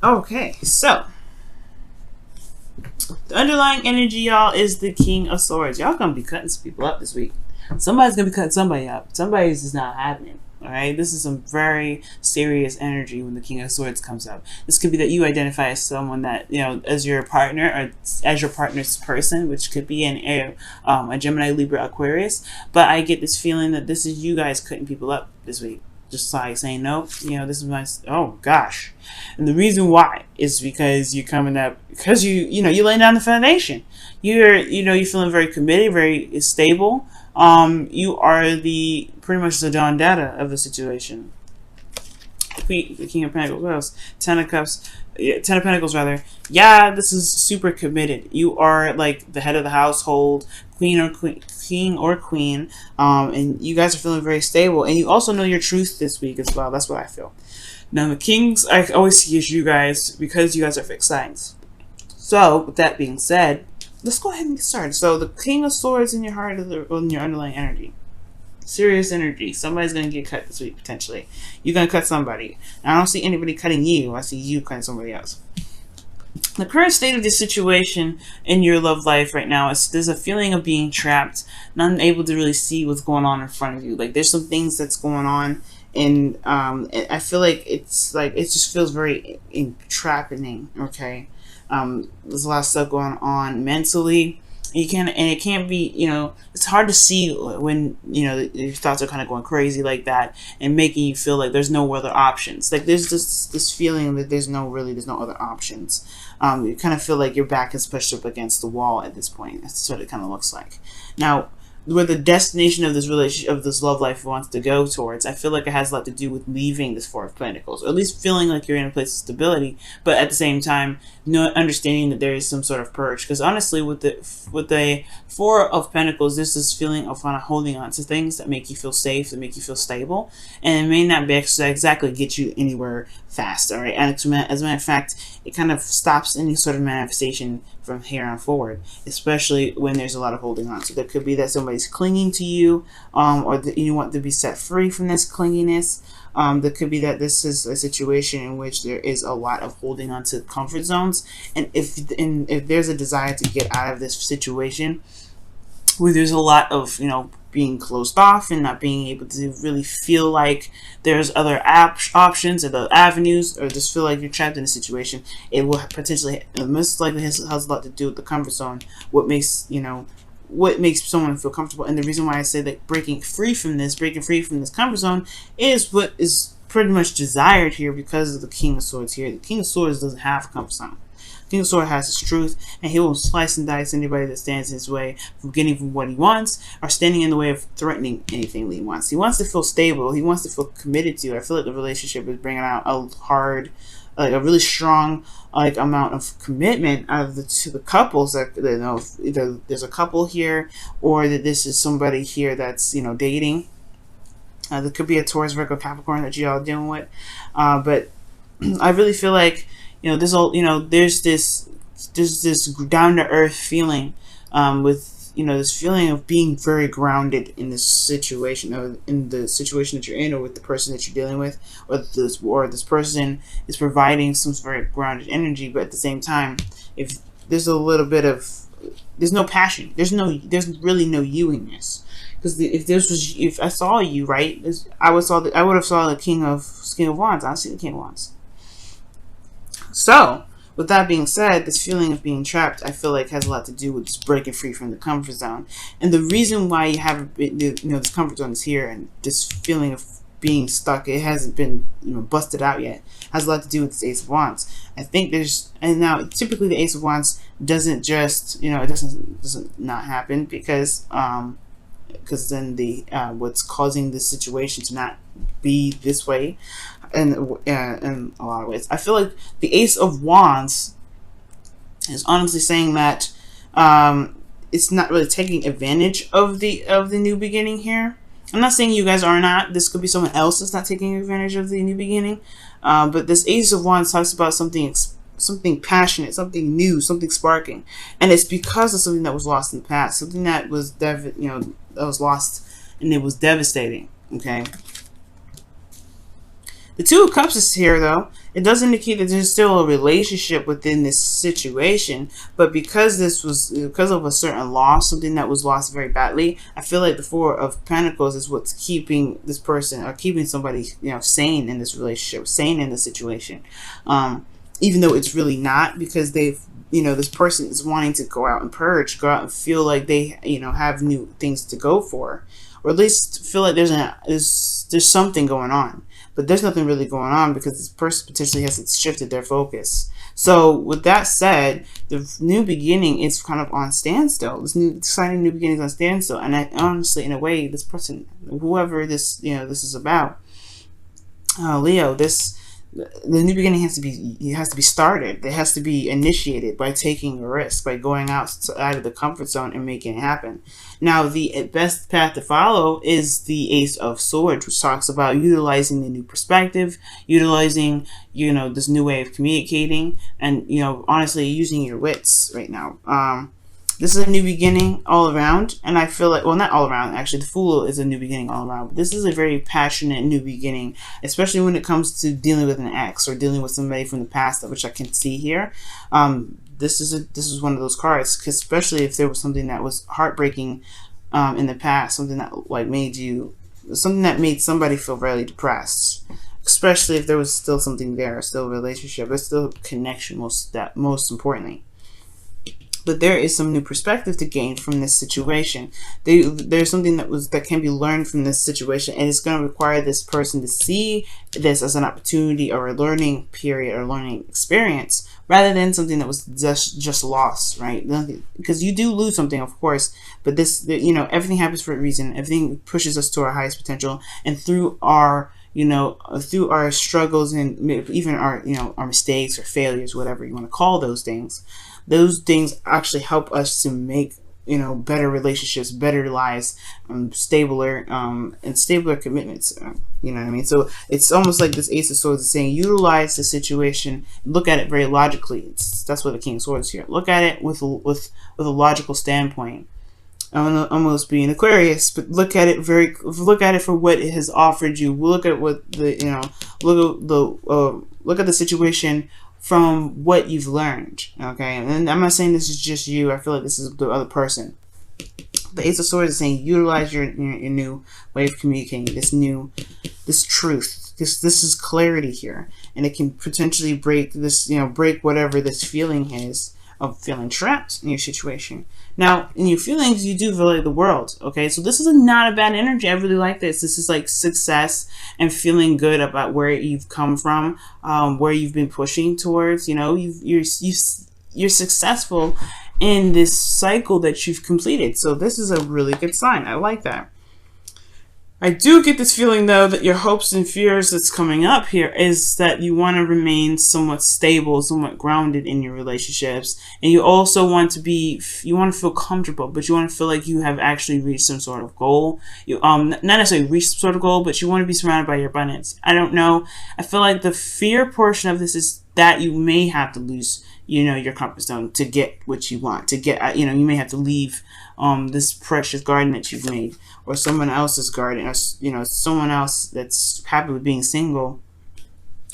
Okay, so the underlying energy, y'all, is the King of Swords. Y'all gonna be cutting some people up this week. Somebody's gonna be cutting somebody up. Somebody's just not having it. All right, this is some very serious energy when the King of Swords comes up. This could be that you identify as someone that, you know, as your partner or as your partner's person, which could be a Gemini, Libra, Aquarius. But I get this feeling that this is you guys cutting people up this week. Just like saying, nope, you know, this is my, oh gosh. And the reason why is because you're coming up, because you're laying down the foundation. You're feeling very committed, very stable. You are pretty much the Don Dada of the situation. The King of Pentacles, what else? Ten of Cups, Ten of Pentacles rather. Yeah, this is super committed. You are like the head of the household, king or queen, and you guys are feeling very stable. And you also know your truth this week as well. That's what I feel. Now the Kings, I always see as you guys, because you guys are fixed signs. So with that being said, let's go ahead and get started. So the King of Swords in your heart, in your underlying energy. Serious energy. Somebody's going to get cut this week, potentially. You're going to cut somebody. I don't see anybody cutting you. I see you cutting somebody else. The current state of the situation in your love life right now is there's a feeling of being trapped, not able to really see what's going on in front of you. Like there's some things that's going on, and I feel like it just feels very entrapping. Okay, there's a lot of stuff going on mentally. It can't be, it's hard to see when, your thoughts are kind of going crazy like that and making you feel like there's no other options. Like there's this feeling that there's no other options. You kind of feel like your back is pushed up against the wall at this point. That's what it kind of looks like. Now, where the destination of this relationship, of this love life wants to go towards, I feel like it has a lot to do with leaving this Four of Pentacles, or at least feeling like you're in a place of stability, but at the same time, understanding that there is some sort of purge. Because honestly, with the Four of Pentacles, there's this feeling of kind of holding on to things that make you feel safe, that make you feel stable, and it may not be exactly get you anywhere fast. All right, and as a matter of fact, it kind of stops any sort of manifestation from here on forward, especially when there's a lot of holding on. So there could be that somebody's clinging to you, or that you want to be set free from this clinginess. There could be that this is a situation in which there is a lot of holding on to comfort zones, and if there's a desire to get out of this situation, where there's a lot of being closed off and not being able to really feel like there's other options or the avenues, or just feel like you're trapped in a situation, it will potentially, most likely has a lot to do with the comfort zone. What makes someone feel comfortable. And the reason why I say that breaking free from this comfort zone is what is pretty much desired here, because of the King of Swords here. The King of Swords doesn't have a comfort zone. King of Swords has his truth, and he will slice and dice anybody that stands in his way from getting from what he wants, or standing in the way of threatening anything that he wants. He wants to feel stable. He wants to feel committed to. I feel like the relationship is bringing out a really strong amount of commitment out of the couples. That either there's a couple here, or that this is somebody here that's dating. There could be a Taurus, Virgo, Capricorn that y'all dealing with, but I really feel like there's this down to earth feeling, with this feeling of being very grounded in this situation, or in the situation that you're in, or with the person that you're dealing with, or this person is providing some very grounded energy. But at the same time, if there's a little bit of, there's no passion, there's really no you in this. Because if I saw you, right, I would have saw the King of Wands. I see the King of Wands. So, with that being said, this feeling of being trapped, I feel like has a lot to do with just breaking free from the comfort zone. And the reason why you haven't been, this comfort zone is here, and this feeling of being stuck, it hasn't been, busted out yet, has a lot to do with this Ace of Wands. I think and now typically the Ace of Wands doesn't just, it doesn't not happen, because then what's causing this situation to not be this way, and in a lot of ways, I feel like the Ace of Wands is honestly saying that it's not really taking advantage of the new beginning here. I'm not saying you guys are not. This could be someone else that's not taking advantage of the new beginning. But this Ace of Wands talks about something passionate, something new, something sparking, and it's because of something that was lost in the past, something that was that was lost, and it was devastating. Okay. The Two of Cups is here, though. It does indicate that there's still a relationship within this situation, but because this was because of a certain loss, something that was lost very badly, I feel like the Four of Pentacles is what's keeping this person or keeping somebody, sane in this relationship, sane in the situation, even though it's really not, because they've this person is wanting to go out and purge, go out and feel like they have new things to go for, or at least feel like there's something going on. But there's nothing really going on because this person potentially hasn't shifted their focus. So with that said, the new beginning is kind of on standstill. This new exciting new beginning is on standstill. And I honestly, in a way, this person, whoever this this is about, Leo, the new beginning has to be started. It has to be initiated by taking a risk, by going outside of the comfort zone and making it happen. Now, the best path to follow is the Ace of Swords, which talks about utilizing the new perspective, utilizing this new way of communicating, and honestly using your wits right now. This is a new beginning all around, and I feel like, well, not all around, actually, the Fool is a new beginning all around, but this is a very passionate new beginning, especially when it comes to dealing with an ex or dealing with somebody from the past, which I can see here. This is one of those cards, because especially if there was something that was heartbreaking in the past, something that made somebody feel really depressed, especially if there was still something there, still a relationship, but still a connection, most importantly. But there is some new perspective to gain from this situation. There's something that can be learned from this situation, and it's going to require this person to see this as an opportunity or a learning period or learning experience, rather than something that was just lost, right? Because you do lose something, of course, but everything happens for a reason. Everything pushes us to our highest potential, and through our through our struggles and even our mistakes or failures, whatever you want to call those things actually help us to make better relationships, better lives, stabler commitments. You know what I mean? So it's almost like this Ace of Swords is saying, utilize the situation, look at it very logically. That's what the King of Swords here. Look at it with a logical standpoint. I'm almost being Aquarius, but look at it for what it has offered you. Look at what look at the situation from what you've learned. Okay, and I'm not saying this is just you. I feel like this is the other person. The Ace of Swords is saying, utilize your new way of communicating, this truth. This is clarity here, and it can potentially break whatever this feeling is of feeling trapped in your situation. Now, in your feelings, you do feel like the world. Okay, so this is not a bad energy. I really like this. This is like success and feeling good about where you've come from, where you've been pushing towards. You're successful in this cycle that you've completed. So this is a really good sign. I like that. I do get this feeling, though, that your hopes and fears that's coming up here is that you want to remain somewhat stable, somewhat grounded in your relationships. And you also want to feel comfortable, but you want to feel like you have actually reached some sort of goal. You not necessarily reached some sort of goal, but you want to be surrounded by your abundance. I don't know. I feel like the fear portion of this is that you may have to lose your comfort zone to get what you want, to get, you may have to leave this precious garden that you've made, or someone else's garden, or someone else that's happy with being single.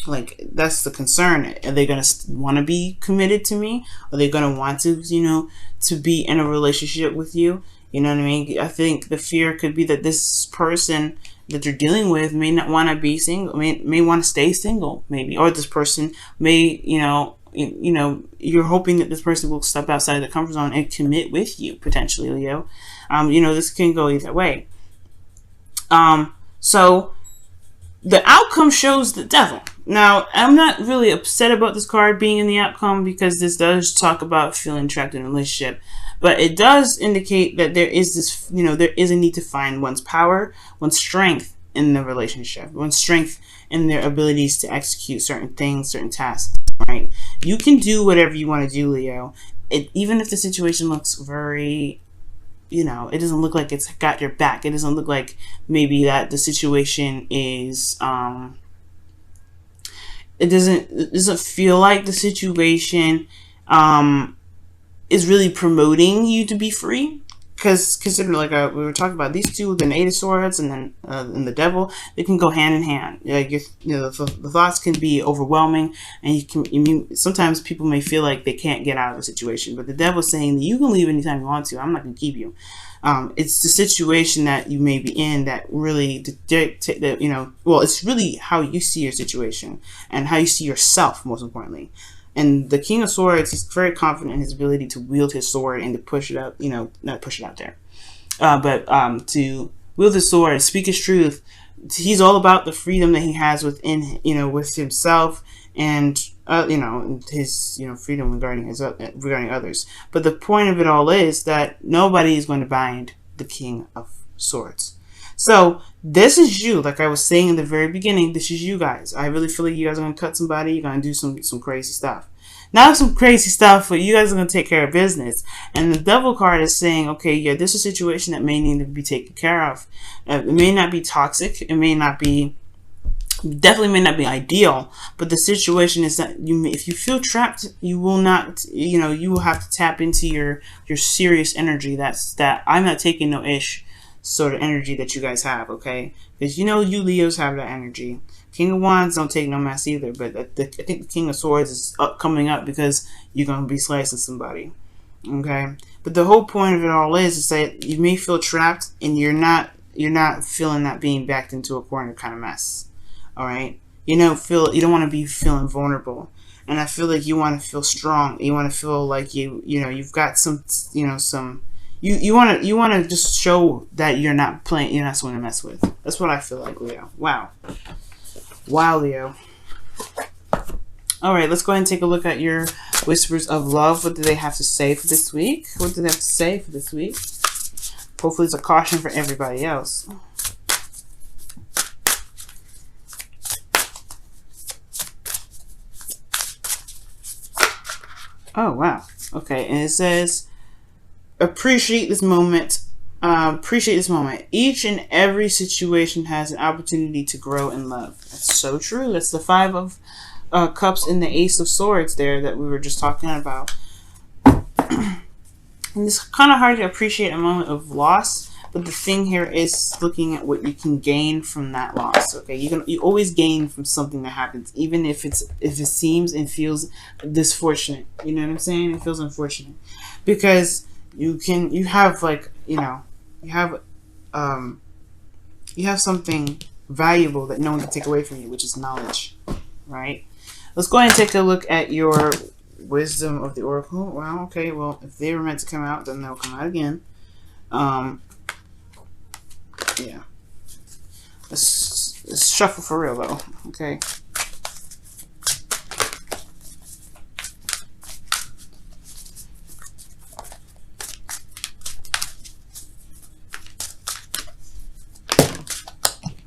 Like, that's the concern. Are they going to want to be committed to me? Are they going to want to to be in a relationship with you? You know what I mean? I think the fear could be that this person that you're dealing with may not want to be single, may want to stay single, maybe, or this person may, you're hoping that this person will step outside the comfort zone and commit with you, potentially, Leo. This can go either way. So the outcome shows the Devil. Now, I'm not really upset about this card being in the outcome, because this does talk about feeling trapped in a relationship. But it does indicate that there is this, there is a need to find one's power, one's strength in the relationship, one's strength in their abilities to execute certain things, certain tasks, right? You can do whatever you want to do, Leo. Even if the situation looks very, it doesn't look like it's got your back. It doesn't look like maybe that the situation is, it doesn't feel like the situation, is really promoting you to be free. because consider, like we were talking about, these two, the Eight of Swords and then and the Devil, they can go hand in hand. Like the thoughts can be overwhelming, and sometimes people may feel like they can't get out of the situation. But the Devil's saying that you can leave anytime you want to. I'm not going to keep you. It's the situation that you may be in that really dictate that, well, it's really how you see your situation and how you see yourself, most importantly. And the King of Swords, he's very confident in his ability to wield his sword and to push it out, not push it out there, but to wield his sword and speak his truth. He's all about the freedom that he has within, with himself and, his, freedom regarding others. But the point of it all is that nobody is going to bind the King of Swords. So this is you, like I was saying in the very beginning, this is you guys. I really feel like you guys are going to cut somebody. You're going to do some crazy stuff. Not some crazy stuff, but you guys are going to take care of business. And the Devil card is saying, okay, yeah, this is a situation that may need to be taken care of. It may not be toxic. It may not be, definitely may not be ideal. But the situation is that if you feel trapped, you will not, you will have to tap into your serious energy. That I'm not taking no ish sort of energy that you guys have, okay? Because you Leos have that energy. King of Wands don't take no mess either, but I think the King of Swords is coming up because you're going to be slicing somebody, okay? But the whole point of it all is that you may feel trapped and you're not feeling that being backed into a corner kind of mess, all right? You don't want to be feeling vulnerable, and I feel like you want to feel strong. You want to feel like you've got some, You want to just show that you're not someone to mess with. That's what I feel like, Leo. Wow, Leo. All right, let's go ahead and take a look at your whispers of love. What do they have to say for this week? Hopefully it's a caution for everybody else. Oh, wow. Okay, and it says, appreciate this moment. Each and every situation has an opportunity to grow in love. That's so true. That's the Five of Cups and the Ace of Swords there that we were just talking about. And it's kind of hard to appreciate a moment of loss, but the thing here is looking at what you can gain from that loss. Okay, you always gain from something that happens, even if it seems and feels disfortunate. You know what I'm saying? It feels unfortunate because you have something valuable that no one can take away from you, which is knowledge, right? Let's go ahead and take a look at your wisdom of the oracle. Wow, okay, well, if they were meant to come out, then they'll come out again. Yeah. Let's shuffle for real, though, okay?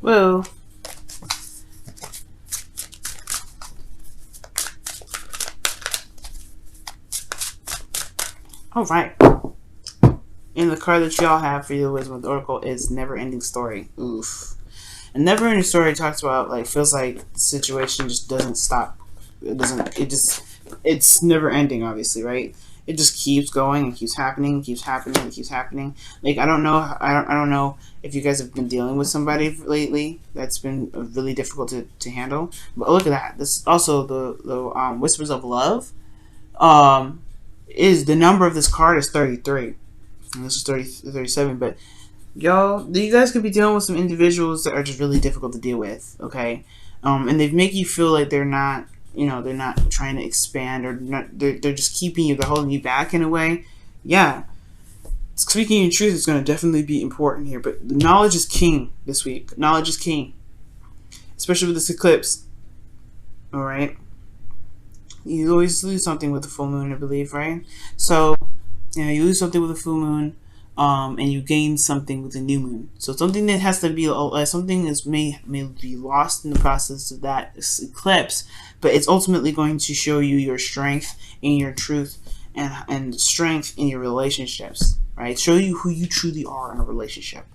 Whoa. All right. And the card that y'all have for your wisdom of the oracle is never ending story. Oof. And never ending story talks about, like, feels like the situation just doesn't stop. It's never ending, obviously, right? It just keeps going and keeps happening, and keeps happening, and keeps happening. Like, I don't know if you guys have been dealing with somebody lately that's been really difficult to handle. But look at that. This also the Whispers of Love. Is the number of this card is 33. And this is 37. But y'all, you guys could be dealing with some individuals that are just really difficult to deal with. Okay, and they make you feel like they're not. They're not trying to expand, or they're just keeping you, they're holding you back in a way. Yeah. Speaking in truth is going to definitely be important here, but knowledge is king this week. Knowledge is king. Especially with this eclipse. Alright? You always lose something with the full moon, I believe, right? So, you lose something with the full moon, and you gain something with the new moon. So something that has to be, something is may be lost in the process of that eclipse, but it's ultimately going to show you your strength and your truth and strength in your relationships, right? Show you who you truly are in a relationship.